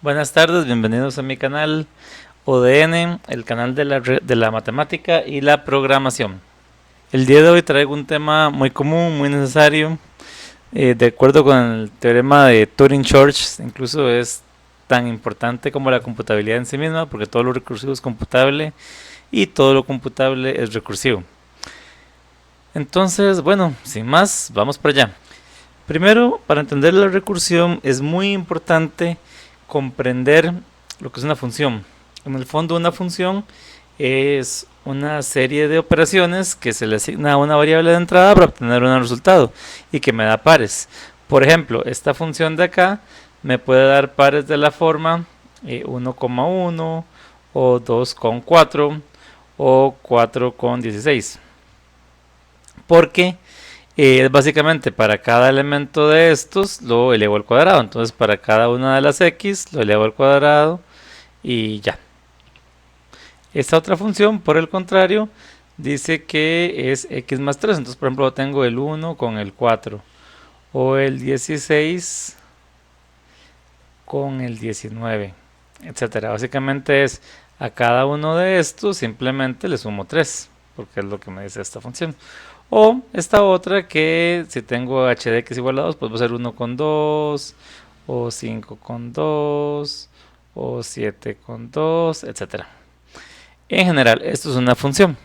Buenas tardes, bienvenidos a mi canal ODN, el canal de la matemática y la programación. El día de hoy traigo un tema muy común, muy necesario, de acuerdo con el teorema de Turing-Church, incluso es tan importante como la computabilidad en sí misma, porque todo lo recursivo es computable y todo lo computable es recursivo. Entonces, bueno, sin más, vamos para allá. Primero, para entender la recursión es muy importante comprender lo que es una función. En el fondo, una función es una serie de operaciones que se le asigna a una variable de entrada para obtener un resultado y que me da pares. Por ejemplo, esta función de acá me puede dar pares de la forma 1,1 o 2,4 o 4,16. Porque básicamente para cada elemento de estos lo elevo al cuadrado. Entonces para cada una de las x lo elevo al cuadrado y ya. Esta otra función, por el contrario, dice que es x más 3. Entonces, por ejemplo, tengo el 1 con el 4 o el 16 con el 19, etcétera. Básicamente es a cada uno de estos simplemente le sumo 3, porque es lo que me dice esta función. O esta otra que si tengo h de x igual a 2, pues va a ser 1 con 2, o 5 con 2, o 7 con 2, etcétera. En general, esto es una función.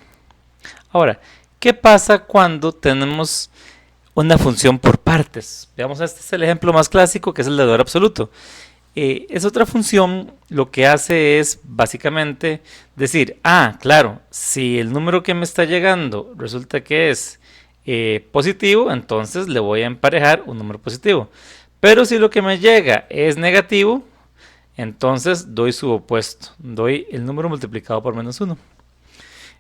Ahora, ¿qué pasa cuando tenemos una función por partes? Veamos, este es el ejemplo más clásico, que es el de valor absoluto. Es otra función, lo que hace es básicamente decir, claro, si el número que me está llegando resulta que es positivo, entonces le voy a emparejar un número positivo. Pero si lo que me llega es negativo, entonces doy su opuesto, doy el número multiplicado por menos 1.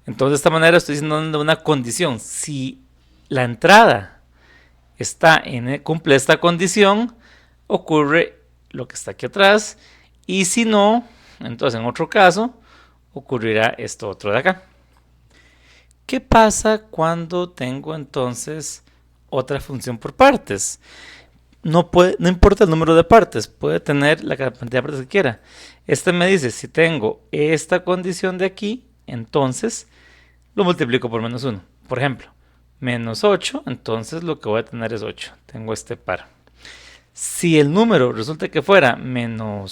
Entonces de esta manera estoy diciendo una condición. Si la entrada cumple esta condición, ocurre lo que está aquí atrás, y si no, entonces en otro caso ocurrirá esto otro de acá. ¿Qué pasa cuando tengo entonces otra función por partes? No importa el número de partes, puede tener la cantidad de partes que quiera. Este me dice, si tengo esta condición de aquí, entonces lo multiplico por menos 1. Por ejemplo, menos 8, entonces lo que voy a tener es 8. Tengo este par. Si el número resulta que fuera un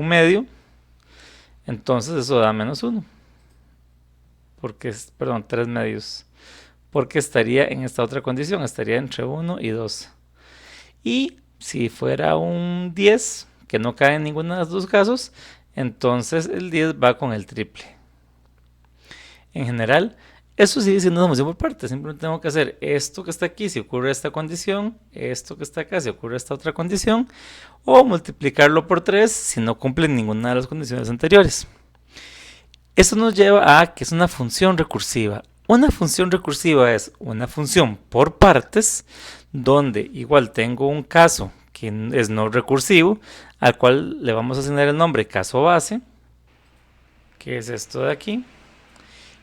medio, entonces eso da menos 1. Porque 3 medios. Porque estaría en esta otra condición, estaría entre 1 y 2. Y si fuera un 10, que no cae en ninguno de los dos casos, entonces el 10 va con el triple. En general, eso sigue siendo una función por partes. Simplemente tengo que hacer esto que está aquí si ocurre esta condición, esto que está acá si ocurre esta otra condición, o multiplicarlo por 3 si no cumple ninguna de las condiciones anteriores. Esto nos lleva a que es una función recursiva. Una función recursiva es una función por partes, donde igual tengo un caso que es no recursivo, al cual le vamos a asignar el nombre caso base, que es esto de aquí,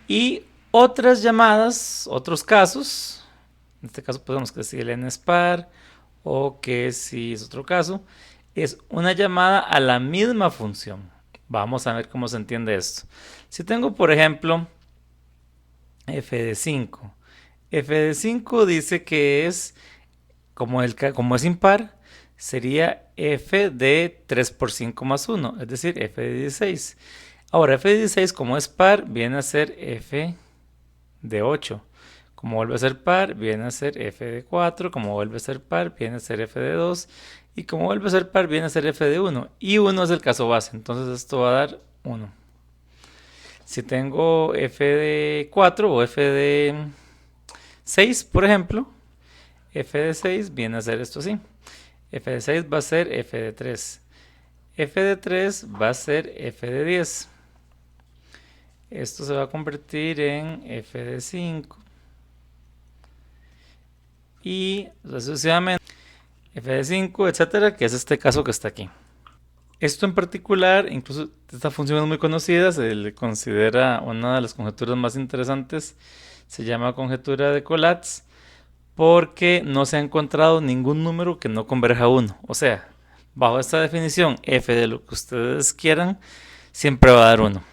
y otras llamadas, otros casos, en este caso podemos decir el NSPAR, o que si es otro caso, es una llamada a la misma función. Vamos a ver cómo se entiende esto. Si tengo, por ejemplo, f de 5. F de 5 dice que es, como es impar, sería f de 3 por 5 más 1, es decir, f de 16. Ahora, f de 16, como es par, viene a ser f de 8. Como vuelve a ser par, viene a ser f de 4. Como vuelve a ser par, viene a ser f de 2. Y como vuelve a ser par, viene a ser f de 1. Y 1 es el caso base, entonces esto va a dar 1. Si tengo f de 4 o f de 6, por ejemplo, f de 6 viene a ser esto así. F de 6 va a ser f de 3. F de 3 va a ser f de 10. Esto se va a convertir en f de 5. Y sucesivamente f de 5, etcétera, que es este caso que está aquí. Esto en particular, incluso esta función es muy conocida, se le considera una de las conjeturas más interesantes, se llama conjetura de Collatz, porque no se ha encontrado ningún número que no converja a 1. O sea, Bajo esta definición, f de lo que ustedes quieran siempre va a dar 1.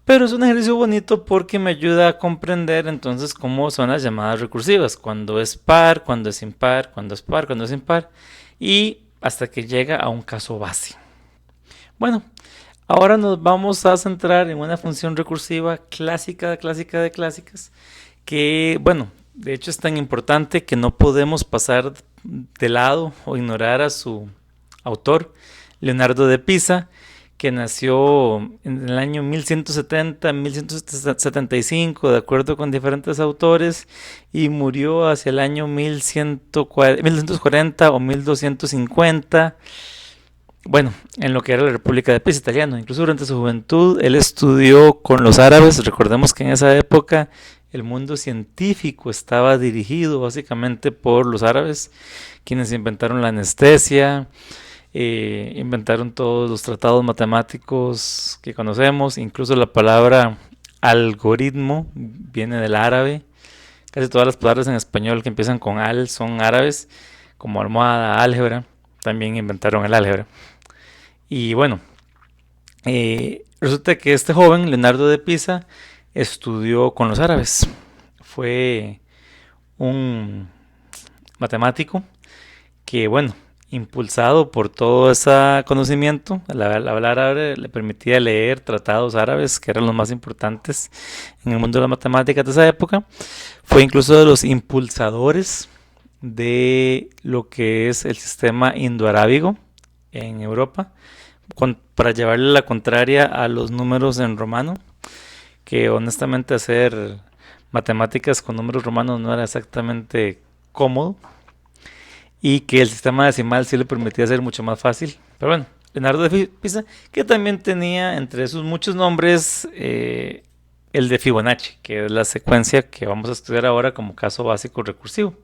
Pero es un ejercicio bonito porque me ayuda a comprender entonces cómo son las llamadas recursivas, cuando es par, cuando es impar, cuando es par, cuando es impar, y hasta que llega a un caso base. Bueno, ahora nos vamos a centrar en una función recursiva clásica de clásicas, que, bueno, de hecho es tan importante que no podemos pasar de lado o ignorar a su autor, Leonardo de Pisa, que nació en el año 1170, 1175, de acuerdo con diferentes autores, y murió hacia el año 1240 o 1250, bueno, en lo que era la República de Pisa italiano. Incluso durante su juventud él estudió con los árabes. Recordemos que en esa época el mundo científico estaba dirigido básicamente por los árabes, quienes inventaron la anestesia, inventaron todos los tratados matemáticos que conocemos, incluso la palabra algoritmo viene del árabe. Casi todas las palabras en español que empiezan con al son árabes, como almohada, álgebra, también inventaron el álgebra. Y bueno, resulta que este joven, Leonardo de Pisa, estudió con los árabes. Fue un matemático que, bueno, impulsado por todo ese conocimiento, el hablar árabe le permitía leer tratados árabes, que eran los más importantes en el mundo de las matemáticas de esa época. Fue incluso de los impulsadores de lo que es el sistema indoarábigo en Europa, para llevarle la contraria a los números en romano, que honestamente hacer matemáticas con números romanos no era exactamente cómodo, y que el sistema decimal sí le permitía ser mucho más fácil. Pero bueno, Leonardo de Pisa, que también tenía entre sus muchos nombres el de Fibonacci, que es la secuencia que vamos a estudiar ahora como caso básico recursivo.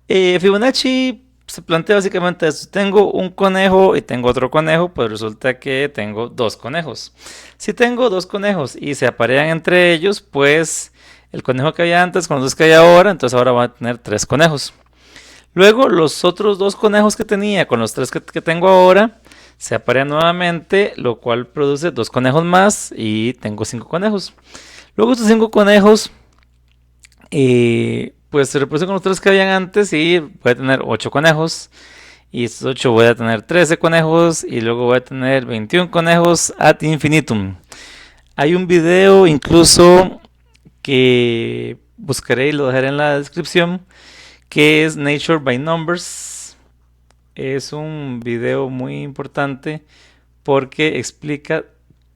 Fibonacci se plantea básicamente esto: tengo un conejo y tengo otro conejo, pues resulta que tengo dos conejos. Si tengo dos conejos y se aparean entre ellos, pues el conejo que había antes con los dos que hay ahora, entonces ahora va a tener tres conejos. Luego los otros dos conejos que tenía con los tres que tengo ahora se aparean nuevamente, lo cual produce dos conejos más y tengo 5 conejos. Luego estos 5 conejos pues se reproducen con los 3 que habían antes y voy a tener 8 conejos. Y estos 8 voy a tener 13 conejos y luego voy a tener 21 conejos ad infinitum. Hay un video incluso que buscaré y lo dejaré en la descripción, que es Nature by Numbers. Es un video muy importante porque explica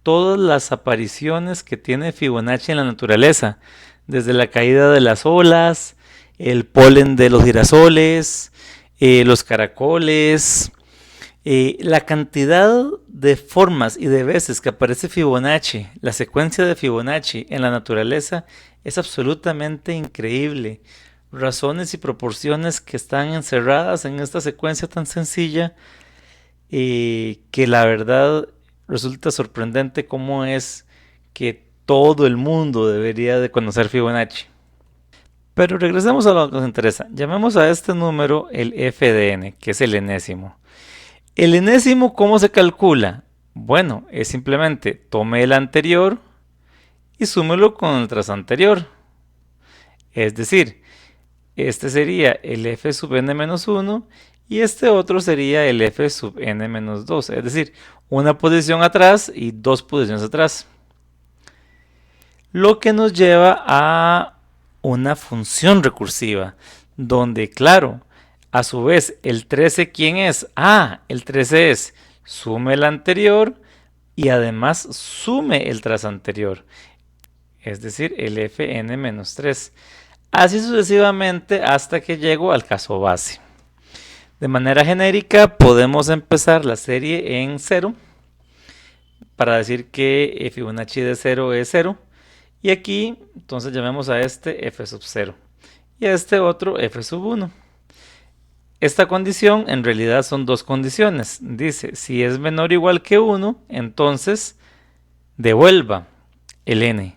todas las apariciones que tiene Fibonacci en la naturaleza, desde la caída de las olas, el polen de los girasoles, los caracoles, la cantidad de formas y de veces que aparece Fibonacci, la secuencia de Fibonacci en la naturaleza es absolutamente increíble. Razones y proporciones que están encerradas en esta secuencia tan sencilla, que la verdad resulta sorprendente cómo es que todo el mundo debería de conocer Fibonacci. Pero regresemos a lo que nos interesa. Llamemos a este número el f de n, que es el enésimo. ¿El enésimo cómo se calcula? Bueno, es simplemente tome el anterior y súmelo con el tras anterior. Es decir, este sería el f sub n menos 1 y este otro sería el f sub n menos 2. Es decir, una posición atrás y dos posiciones atrás. Lo que nos lleva a una función recursiva, donde, claro, a su vez, el 13, ¿quién es? El 13 es sume el anterior y además sume el tras anterior, es decir, el fn menos 3. Así sucesivamente hasta que llego al caso base. De manera genérica podemos empezar la serie en 0 para decir que Fibonacci de 0 es 0. Y aquí entonces llamemos a este f sub 0 y a este otro f sub 1. Esta condición en realidad son dos condiciones. Dice, si es menor o igual que 1, entonces devuelva el n.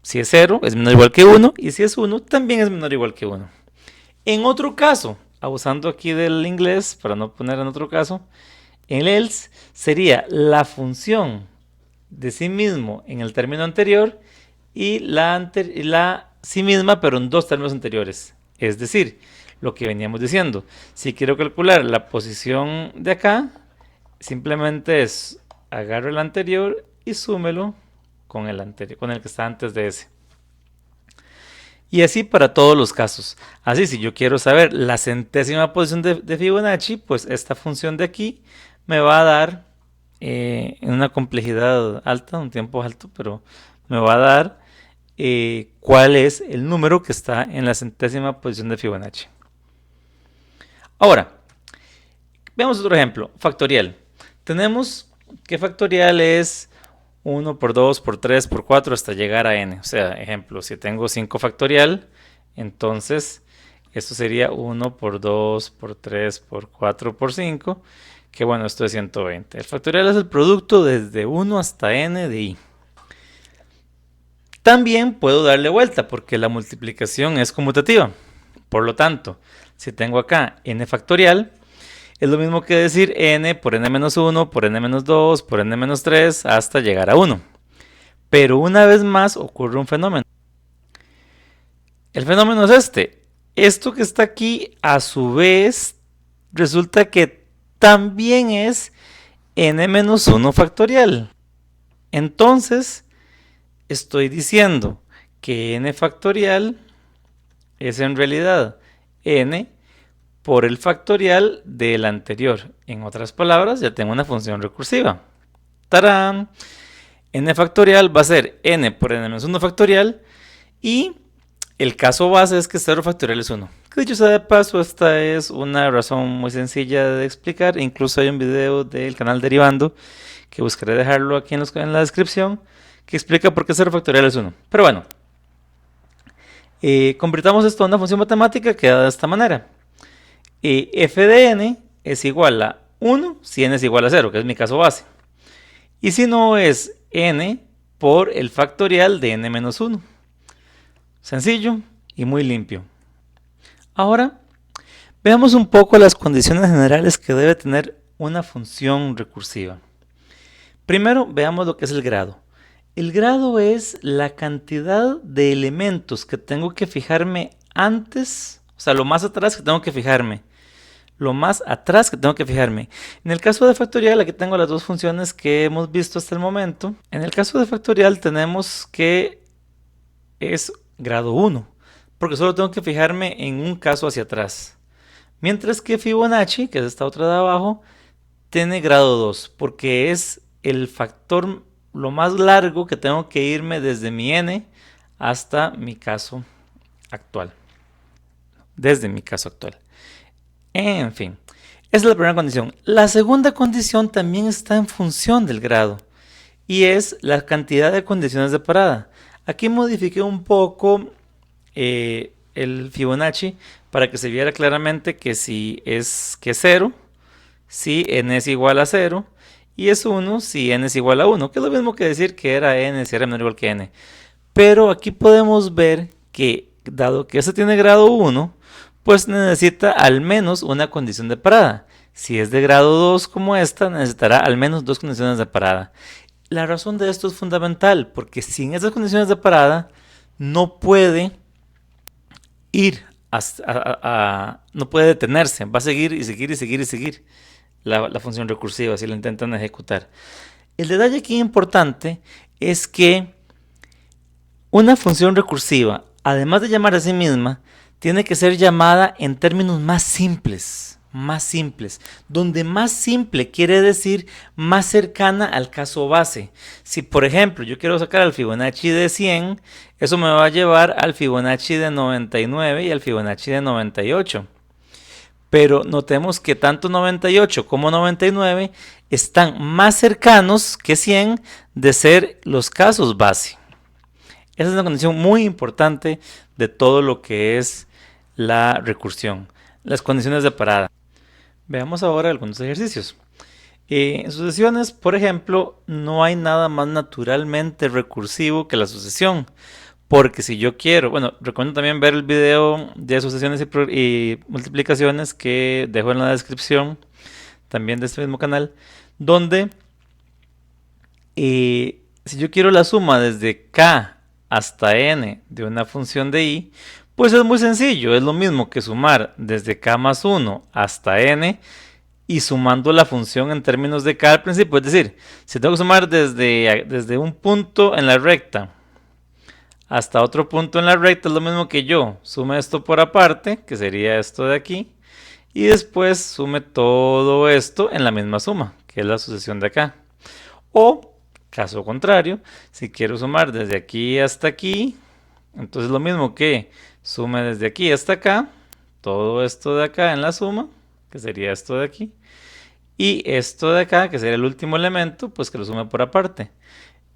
Si es 0, es menor o igual que 1, y si es 1, también es menor o igual que 1. En otro caso, abusando aquí del inglés, para no poner en otro caso, el else sería la función de sí mismo en el término anterior y la sí misma, pero en dos términos anteriores. Es decir, lo que veníamos diciendo, si quiero calcular la posición de acá, simplemente es agarro el anterior y súmelo con el anterior, con el que está antes de ese. Y así para todos los casos. Así, si yo quiero saber la centésima posición de Fibonacci, pues esta función de aquí me va a dar en una complejidad alta, un tiempo alto, pero me va a dar cuál es el número que está en la centésima posición de Fibonacci. Ahora, veamos otro ejemplo, factorial. Tenemos que factorial es 1 por 2 por 3 por 4 hasta llegar a n. O sea, ejemplo, si tengo 5 factorial, entonces esto sería 1 por 2 por 3 por 4 por 5, que bueno, esto es 120. El factorial es el producto desde 1 hasta n de i. También puedo darle vuelta porque la multiplicación es conmutativa. Por lo tanto, si tengo acá n factorial, es lo mismo que decir n por n-1 por n-2 por n-3 hasta llegar a 1. Pero una vez más ocurre un fenómeno. El fenómeno es este. Esto que está aquí, a su vez, resulta que también es n-1 factorial. Entonces, estoy diciendo que n factorial es en realidad n por el factorial del anterior. En otras palabras, ya tengo una función recursiva. ¡Tarán! N factorial va a ser n por n-1 factorial y el caso base es que 0 factorial es 1. Que dicho sea de paso, esta es una razón muy sencilla de explicar. Incluso hay un video del canal Derivando, que buscaré dejarlo aquí en la descripción, que explica por qué 0 factorial es 1. Pero bueno, convirtamos esto a una función matemática que da de esta manera. F de n es igual a 1 si n es igual a 0, que es mi caso base. Y si no, es n por el factorial de n-1. Sencillo y muy limpio. Ahora, veamos un poco las condiciones generales que debe tener una función recursiva. Primero, veamos lo que es el grado. El grado es la cantidad de elementos que tengo que fijarme antes, o sea, lo más atrás que tengo que fijarme. En el caso de factorial, aquí tengo las dos funciones que hemos visto hasta el momento. En el caso de factorial tenemos que es grado 1, porque solo tengo que fijarme en un caso hacia atrás. Mientras que Fibonacci, que es esta otra de abajo, tiene grado 2, porque es el factor lo más largo que tengo que irme desde mi n hasta mi caso actual. En fin, esa es la primera condición. La segunda condición también está en función del grado y es la cantidad de condiciones de parada. Aquí modifiqué un poco el Fibonacci para que se viera claramente que si es 0, si n es igual a 0 y es 1 si n es igual a 1, que es lo mismo que decir que era n si era menor o igual que n. Pero aquí podemos ver que dado que este tiene grado 1, pues necesita al menos una condición de parada. Si es de grado 2 como esta, necesitará al menos dos condiciones de parada. La razón de esto es fundamental, porque sin esas condiciones de parada no puede no puede detenerse, va a seguir y seguir la función recursiva si la intentan ejecutar. El detalle aquí importante es que una función recursiva, además de llamar a sí misma, tiene que ser llamada en términos más simples, donde más simple quiere decir más cercana al caso base. Si por ejemplo yo quiero sacar al Fibonacci de 100, eso me va a llevar al Fibonacci de 99 y al Fibonacci de 98. Pero notemos que tanto 98 como 99 están más cercanos que 100 de ser los casos base. Esa es una condición muy importante de todo lo que es la recursión, las condiciones de parada. Veamos ahora algunos ejercicios. En sucesiones, por ejemplo, no hay nada más naturalmente recursivo que la sucesión, Porque si yo quiero, bueno, recomiendo también ver el video de sucesiones y multiplicaciones que dejo en la descripción, también de este mismo canal, donde si yo quiero la suma desde k hasta n de una función de i, pues es muy sencillo, es lo mismo que sumar desde k más 1 hasta n y sumando la función en términos de k al principio. Es decir, si tengo que sumar desde un punto en la recta hasta otro punto en la recta, es lo mismo que yo sume esto por aparte, que sería esto de aquí, y después sume todo esto en la misma suma, que es la sucesión de acá. O, caso contrario, si quiero sumar desde aquí hasta aquí, entonces lo mismo que sume desde aquí hasta acá, todo esto de acá en la suma, que sería esto de aquí, y esto de acá, que sería el último elemento, pues que lo sume por aparte.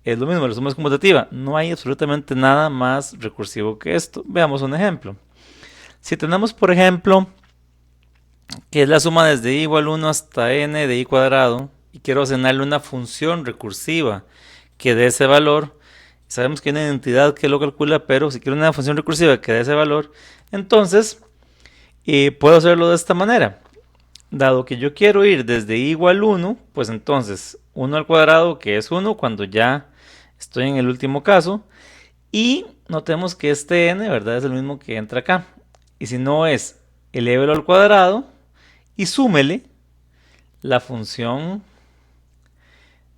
Es lo mismo, la suma es conmutativa. No hay absolutamente nada más recursivo que esto. Veamos un ejemplo. Si tenemos, por ejemplo, que es la suma desde i igual 1 hasta n de i cuadrado, y quiero asignarle una función recursiva que dé ese valor, sabemos que hay una entidad que lo calcula, pero si quiero una función recursiva que dé ese valor, entonces puedo hacerlo de esta manera. Dado que yo quiero ir desde i igual 1, pues entonces 1 al cuadrado, que es 1 cuando ya estoy en el último caso, y notemos que este n, ¿verdad?, es el mismo que entra acá. Y si no es, elévelo al cuadrado y súmele la función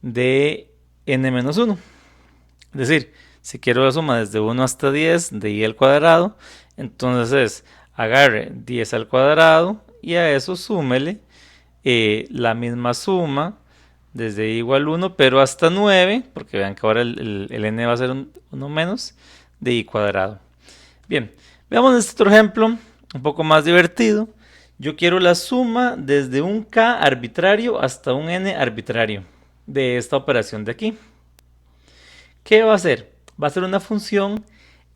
de n menos 1. Es decir, si quiero la suma desde 1 hasta 10 de i al cuadrado, entonces agarre 10 al cuadrado y a eso súmele la misma suma desde i igual 1, pero hasta 9, porque vean que ahora el n va a ser 1 menos de i cuadrado. Bien, veamos este otro ejemplo, un poco más divertido. Yo quiero la suma desde un k arbitrario hasta un n arbitrario de esta operación de aquí. ¿Qué va a hacer? Va a ser una función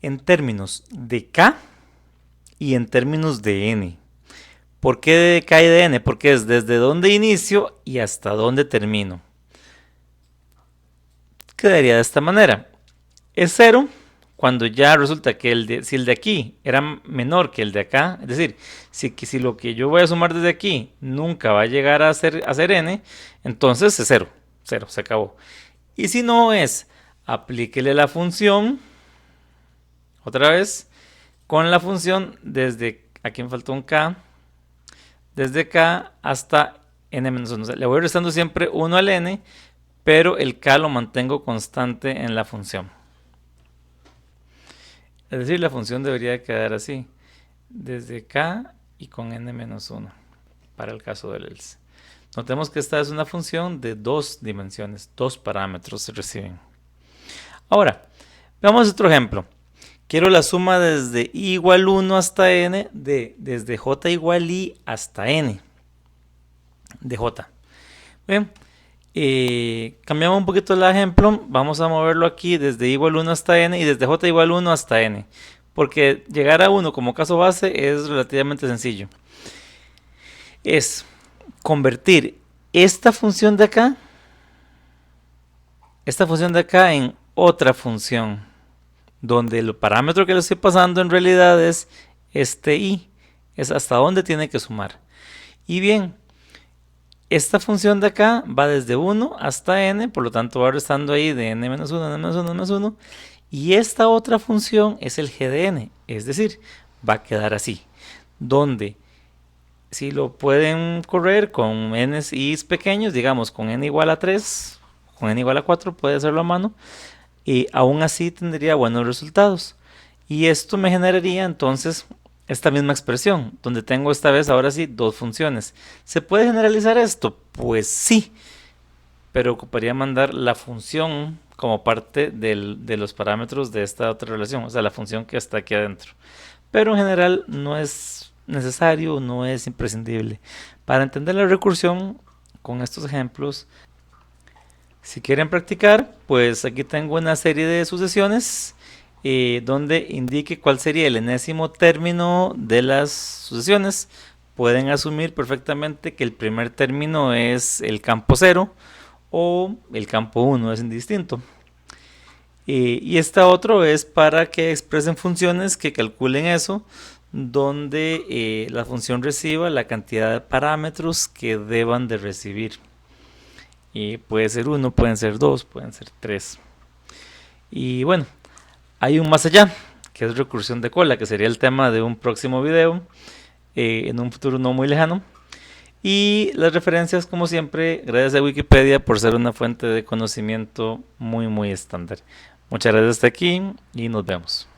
en términos de k y en términos de n. ¿Por qué de k y de n? Porque es desde donde inicio y hasta donde termino. Quedaría de esta manera. Es 0 cuando ya resulta que si el de aquí era menor que el de acá, es decir, si lo que yo voy a sumar desde aquí nunca va a llegar a ser n, entonces es 0, 0, se acabó. Y si no es, aplíquele la función, otra vez, con la función desde, aquí me faltó un k, desde k hasta n-1. O sea, le voy restando siempre 1 al n, pero el k lo mantengo constante en la función. Es decir, la función debería quedar así, desde k y con n-1, para el caso del else. Notemos que esta es una función de 2 dimensiones, 2 parámetros se reciben. Ahora, veamos otro ejemplo. Quiero la suma desde i igual 1 hasta n, desde j igual i hasta n de j. Bien, cambiamos un poquito el ejemplo, vamos a moverlo aquí desde i igual 1 hasta n y desde j igual 1 hasta n, porque llegar a 1 como caso base es relativamente sencillo. Es convertir esta función de acá en otra función, donde el parámetro que le estoy pasando en realidad es este i, es hasta dónde tiene que sumar. Y bien, esta función de acá va desde 1 hasta n, por lo tanto va restando ahí de n-1, n-1, n-1, y esta otra función es el g de n, es decir, va a quedar así, donde si lo pueden correr con n y pequeños, digamos con n igual a 3, con n igual a 4, puede hacerlo a mano, y aún así tendría buenos resultados. Y esto me generaría entonces esta misma expresión, donde tengo esta vez ahora sí dos funciones. ¿Se puede generalizar esto? Pues sí, pero ocuparía mandar la función como parte de los parámetros de esta otra relación, o sea, la función que está aquí adentro. Pero en general no es necesario, no es imprescindible. Para entender la recursión con estos ejemplos, si quieren practicar, pues aquí tengo una serie de sucesiones donde indique cuál sería el enésimo término de las sucesiones. Pueden asumir perfectamente que el primer término es el campo 0 o el campo 1, es indistinto. Y esta otro es para que expresen funciones que calculen eso, donde la función reciba la cantidad de parámetros que deban de recibir. Y puede ser uno, pueden ser dos, pueden ser tres. Y bueno, hay un más allá, que es recursión de cola, que sería el tema de un próximo video, en un futuro no muy lejano. Y las referencias, como siempre, gracias a Wikipedia por ser una fuente de conocimiento muy estándar. Muchas gracias hasta aquí y nos vemos.